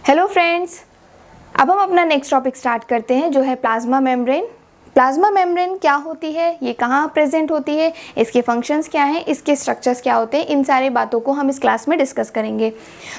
Hello friends, अब हम अपना नेक्स्ट टॉपिक स्टार्ट करते हैं जो है प्लाज्मा मेम्ब्रेन। प्लाज्मा मेम्ब्रेन क्या होती है, ये कहाँ प्रेजेंट होती है, इसके फंक्शंस क्या हैं, इसके स्ट्रक्चर्स क्या होते हैं, इन सारी बातों को हम इस क्लास में डिस्कस करेंगे।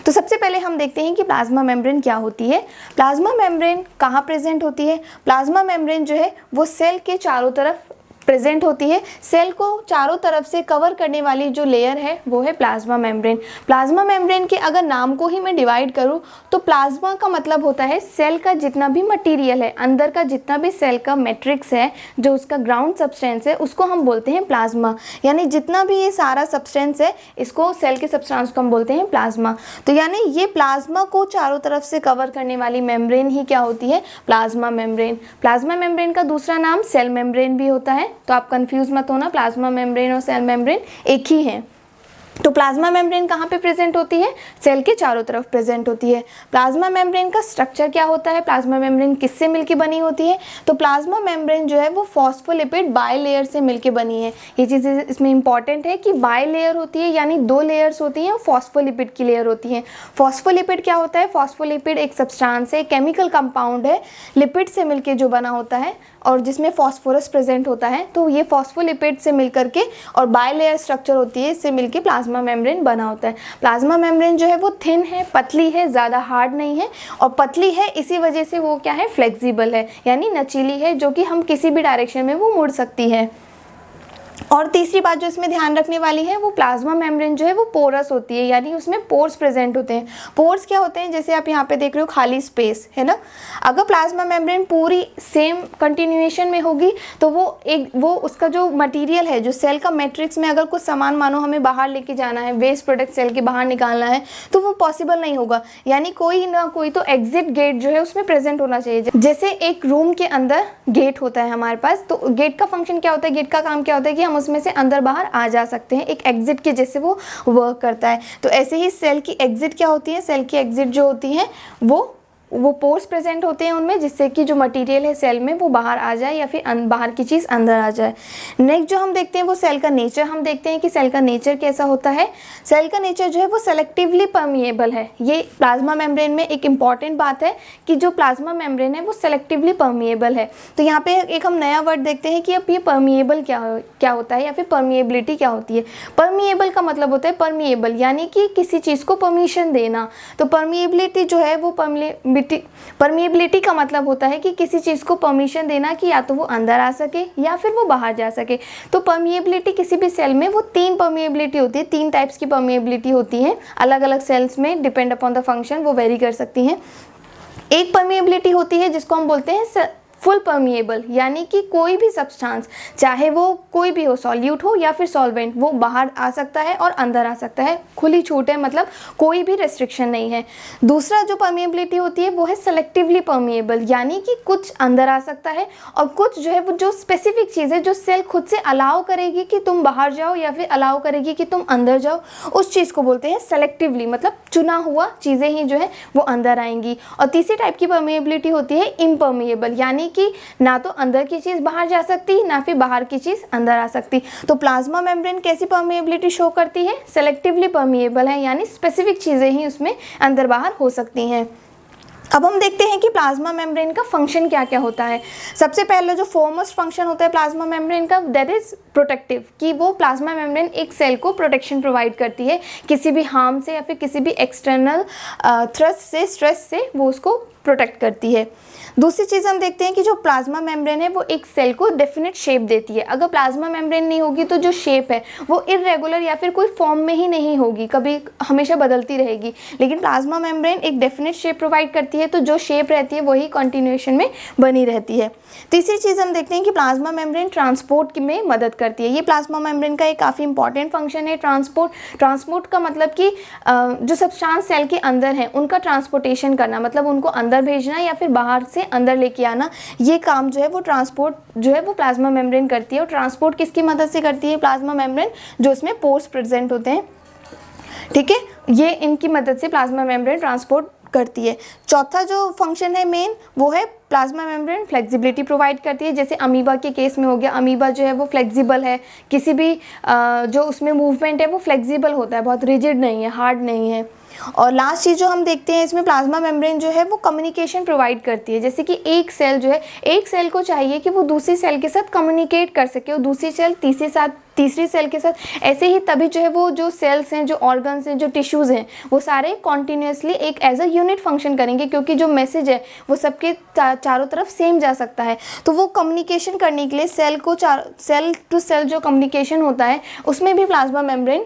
तो सबसे पहले हम देखते हैं कि प्लाज्मा मेम्ब्रेन क्या होती है। प्लाज्मा मेम्ब्रेन कहाँ प्रेजेंट होती है। प्लाज्मा मेम्ब्रेन जो है वो सेल के चारों तरफ प्रेजेंट होती है। सेल को चारों तरफ से कवर करने वाली जो लेयर है वो है प्लाज्मा मेम्ब्रेन। प्लाज्मा मेम्ब्रेन के अगर नाम को ही मैं डिवाइड करूं तो प्लाज्मा का मतलब होता है सेल का जितना भी मटेरियल है, अंदर का जितना भी सेल का मैट्रिक्स है, जो उसका ग्राउंड सब्सटेंस है, उसको हम बोलते हैं प्लाज्मा। यानी जितना भी ये सारा सब्सटेंस है, इसको सेल के सब्सटेंस को हम बोलते हैं प्लाज्मा। तो यानी ये प्लाज्मा को चारों तरफ से कवर करने वाली मेम्ब्रेन ही क्या होती है, प्लाज्मा मेम्ब्रेन। प्लाज्मा मेम्ब्रेन का दूसरा नाम सेल मेम्ब्रेन भी होता है, तो आप कंफ्यूज मत होना, प्लाज्मा मेम्ब्रेन और सेल मेम्ब्रेन एक ही है। तो प्लाज्मा मेम्ब्रेन कहाँ पे प्रेजेंट होती है, सेल के चारों तरफ प्रेजेंट होती है। प्लाज्मा मेम्ब्रेन का स्ट्रक्चर क्या होता है, प्लाज्मा मेम्ब्रेन किससे मिलके बनी होती है। तो प्लाज्मा मेम्ब्रेन जो है वो फॉस्फोलिपिड बायलेयर से मिलके बनी है। ये चीज़ इसमें इंपॉर्टेंट है कि बायलेयर होती है, यानी दो लेयर्स होती हैं, फॉस्फोलिपिड की लेयर होती है। फॉस्फोलिपिड क्या होता है, फॉस्फोलिपिड एक सब्सटेंस है, केमिकल कंपाउंड है, लिपिड से मिलके जो बना होता है और जिसमें फॉस्फोरस प्रेजेंट होता है। तो ये फॉस्फोलिपिड से मिलकर के और बायलेयर स्ट्रक्चर होती है, इससे मिलके प्लाज्मा मेम्ब्रेन बना होता है। प्लाज्मा मेम्ब्रेन जो है वो थिन है, पतली है, ज़्यादा हार्ड नहीं है, और पतली है इसी वजह से वो क्या है, फ्लेक्सिबल है, यानी नचीली है, जो कि हम किसी भी डायरेक्शन में वो मुड़ सकती है। और तीसरी बात जो इसमें ध्यान रखने वाली है, वो प्लाज्मा मेम्ब्रेन जो है वो पोरस होती है, यानी उसमें पोर्स प्रेजेंट होते हैं। पोर्स क्या होते हैं, जैसे आप यहाँ पे देख रहे हो खाली स्पेस है ना। अगर प्लाज्मा मेम्ब्रेन पूरी सेम कंटिन्यूएशन में होगी तो वो उसका जो मटेरियल है, जो सेल का मैट्रिक्स में अगर कुछ सामान मानो हमें बाहर लेके जाना है, वेस्ट प्रोडक्ट सेल के बाहर निकालना है, तो वो पॉसिबल नहीं होगा। यानी कोई ना कोई तो एग्जिट गेट जो है उसमें प्रेजेंट होना चाहिए। जैसे एक रूम के अंदर गेट होता है हमारे पास, तो गेट का फंक्शन क्या होता है, गेट का काम क्या होता है कि हम उसमें से अंदर बाहर आ जा सकते हैं, एक एग्जिट के जैसे वो वर्क करता है। तो ऐसे ही सेल की एग्जिट क्या होती है, सेल की एग्जिट जो होती है वो पोर्स प्रेजेंट होते हैं उनमें, जिससे कि जो मटेरियल है सेल में वो बाहर आ जाए या फिर बाहर की चीज़ अंदर आ जाए। नेक्स्ट जो हम देखते हैं वो सेल का नेचर। हम देखते हैं कि सेल का नेचर कैसा होता है। सेल का नेचर जो है वो सेलेक्टिवली परमिएबल है। ये प्लाज्मा मेम्ब्रेन में एक इंपॉर्टेंट बात है कि जो प्लाज्मा मेम्ब्रेन है वो सेलेक्टिवली परमिएबल है। तो यहाँ पे एक हम नया वर्ड देखते हैं कि अब ये परमिएबल क्या होता है, या फिर परमिएबिलिटी क्या होती है। परमिएबल का मतलब होता है परमिएबल, यानी कि किसी चीज़ को परमिशन देना। तो परमिएबिलिटी जो है वो परमिएबिलिटी का मतलब होता है कि किसी चीज़ को परमिशन देना कि या तो वो अंदर आ सके या फिर वो बाहर जा सके। तो परमिएबिलिटी किसी भी सेल में वो तीन परमिएबिलिटी होती है, तीन टाइप्स की परमिएबिलिटी होती है, अलग अलग सेल्स में डिपेंड अपॉन द फंक्शन वो वेरी कर सकती हैं। एक परमिएबिलिटी होती है जिसको हम बोलते हैं फुल परमिएबल, यानी कि कोई भी सब्सटेंस, चाहे वो कोई भी हो, सॉल्यूट हो या फिर सॉल्वेंट, वो बाहर आ सकता है और अंदर आ सकता है, खुली छूट है, मतलब कोई भी रेस्ट्रिक्शन नहीं है। दूसरा जो परमिएबिलिटी होती है वो है सेलेक्टिवली परमिएबल, यानी कि कुछ अंदर आ सकता है और कुछ जो है वो जो स्पेसिफिक चीज़ है, जो सेल खुद से अलाउ करेगी कि तुम बाहर जाओ या फिर अलाउ करेगी कि तुम अंदर जाओ, उस चीज़ को बोलते हैं सेलेक्टिवली, मतलब चुना हुआ चीज़ें ही जो है वो अंदर आएंगी। और तीसरी टाइप की परमिएबिलिटी होती है इम्परमिएबल, यानी कि ना तो अंदर की चीज बाहर जा सकती ना फिर बाहर की चीज अंदर आ सकती। तो प्लाज्मा मेम्ब्रेन कैसी परमिएबिलिटी शो करती है, सेलेक्टिवली परमिएबल है, यानी स्पेसिफिक चीजें ही उसमें अंदर बाहर हो सकती हैं। अब हम देखते हैं कि प्लाज्मा मेम्ब्रेन का फंक्शन क्या क्या होता है। सबसे पहले जो फोरमोस्ट फंक्शन होता है प्लाज्मा मेम्ब्रेन का, दैट इज प्रोटेक्टिव, कि वो प्लाज्मा मेम्ब्रेन एक सेल को प्रोटेक्शन प्रोवाइड करती है किसी भी हार्म से या फिर किसी भी एक्सटर्नल थ्रस्ट से, स्ट्रेस से वो उसको प्रोटेक्ट करती है। दूसरी चीज़ हम देखते हैं कि जो प्लाज्मा मेम्ब्रेन है वो एक सेल को डेफिनेट शेप देती है। अगर प्लाज्मा मेम्ब्रेन नहीं होगी तो जो शेप है वो इरेगुलर या फिर कोई फॉर्म में ही नहीं होगी, कभी हमेशा बदलती रहेगी। लेकिन प्लाज्मा मेम्ब्रेन एक डेफिनेट शेप प्रोवाइड करती है, तो जो शेप रहती है वही कंटिन्यूएशन में बनी रहती है। तीसरी चीज़ हम देखते हैं कि प्लाज्मा मेम्ब्रेन ट्रांसपोर्ट में मदद करती है। ये प्लाज्मा मेम्ब्रेन का एक काफ़ी इंपॉर्टेंट फंक्शन है, ट्रांसपोर्ट का मतलब कि जो सब्सटेंस सेल के अंदर है उनका ट्रांसपोर्टेशन करना, मतलब उनको अंदर भेजना या फिर बाहर से अंदर लेके आना, ये काम जो है वो ट्रांसपोर्ट जो है वो प्लाज्मा मेम्ब्रेन करती है। और ट्रांसपोर्ट किसकी मदद से करती है, प्लाज्मा मेम्ब्रेन जो उसमें पोर्स प्रेजेंट होते हैं, ठीक है, ये इनकी मदद से प्लाज्मा मेम्ब्रेन ट्रांसपोर्ट करती है। चौथा जो फंक्शन है मेन, वो है प्लाज्मा मेम्ब्रेन फ्लेक्सिबिलिटी प्रोवाइड करती है, जैसे अमीबा के केस में हो गया, अमीबा जो है वो फ्लेक्सिबल है, किसी भी जो उसमें मूवमेंट है वो फ्लेक्सिबल होता है, बहुत रिजिड नहीं है, हार्ड नहीं है। और लास्ट चीज़ जो हम देखते हैं इसमें, प्लाज्मा मेम्ब्रेन जो है वो कम्युनिकेशन प्रोवाइड करती है, जैसे कि एक सेल जो है, एक सेल को चाहिए कि वो दूसरी सेल के साथ कम्युनिकेट कर सके, और दूसरी सेल तीसरी सेल के साथ, ऐसे ही तभी जो है वो जो सेल्स हैं, जो ऑर्गन्स हैं, जो टिश्यूज़ हैं, वो सारे कॉन्टीन्यूसली एक एज अ यूनिट फंक्शन करेंगे, क्योंकि जो मैसेज है वो सबके चारों तरफ सेम जा सकता है। तो वो कम्युनिकेशन करने के लिए सेल टू सेल जो कम्युनिकेशन होता है उसमें भी प्लाज्मा मेम्ब्रेन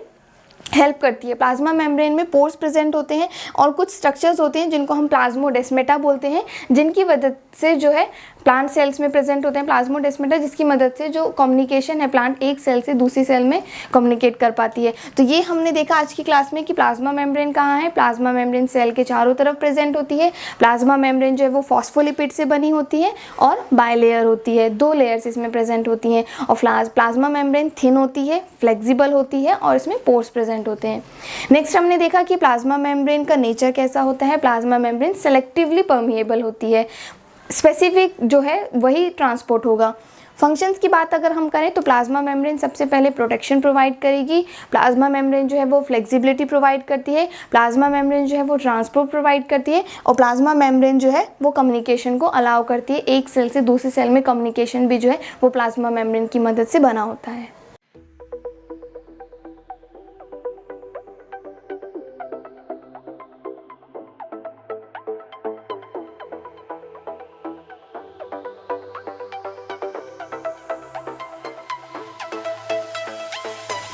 हेल्प करती है। प्लाज्मा मेम्ब्रेन में पोर्स प्रेजेंट होते हैं और कुछ स्ट्रक्चर्स होते हैं जिनको हम प्लाज्मोडेस्मेटा बोलते हैं, जिनकी मदद से जो है प्लांट सेल्स में प्रेजेंट होते हैं प्लाज्मोडेस्मेटा, जिसकी मदद से जो कम्युनिकेशन है प्लांट एक सेल से दूसरी सेल में कम्युनिकेट कर पाती है। तो ये हमने देखा आज की क्लास में कि प्लाज्मा मेम्ब्रेन कहाँ है। प्लाज्मा मेम्ब्रेन सेल के चारों तरफ प्रेजेंट होती है। प्लाज्मा मेम्ब्रेन जो है वो फॉस्फोलिपिड से बनी होती है और बायलेयर होती है, 2 लेयर्स इसमें प्रेजेंट होती हैं। और प्लाज्मा मेम्ब्रेन थिन होती है, फ्लेक्सिबल होती है और इसमें पोर्स प्रेजेंट होते हैं। नेक्स्ट हमने देखा कि प्लाज्मा मेम्ब्रेन का नेचर कैसा होता है। प्लाज्मा मेम्ब्रेन सेलेक्टिवली परमिएबल होती है, स्पेसिफिक जो है वही ट्रांसपोर्ट होगा। फंक्शंस की बात अगर हम करें तो प्लाज्मा मेम्ब्रेन सबसे पहले प्रोटेक्शन प्रोवाइड करेगी, प्लाज्मा मेम्ब्रेन जो है वो फ्लेक्सिबिलिटी प्रोवाइड करती है, प्लाज्मा मेम्ब्रेन जो है वो ट्रांसपोर्ट प्रोवाइड करती है, और प्लाज्मा मेम्ब्रेन जो है वो कम्युनिकेशन को अलाउ करती है। एक सेल से दूसरी सेल में कम्युनिकेशन भी जो है वो प्लाज्मा मेम्ब्रेन की मदद से बना होता है।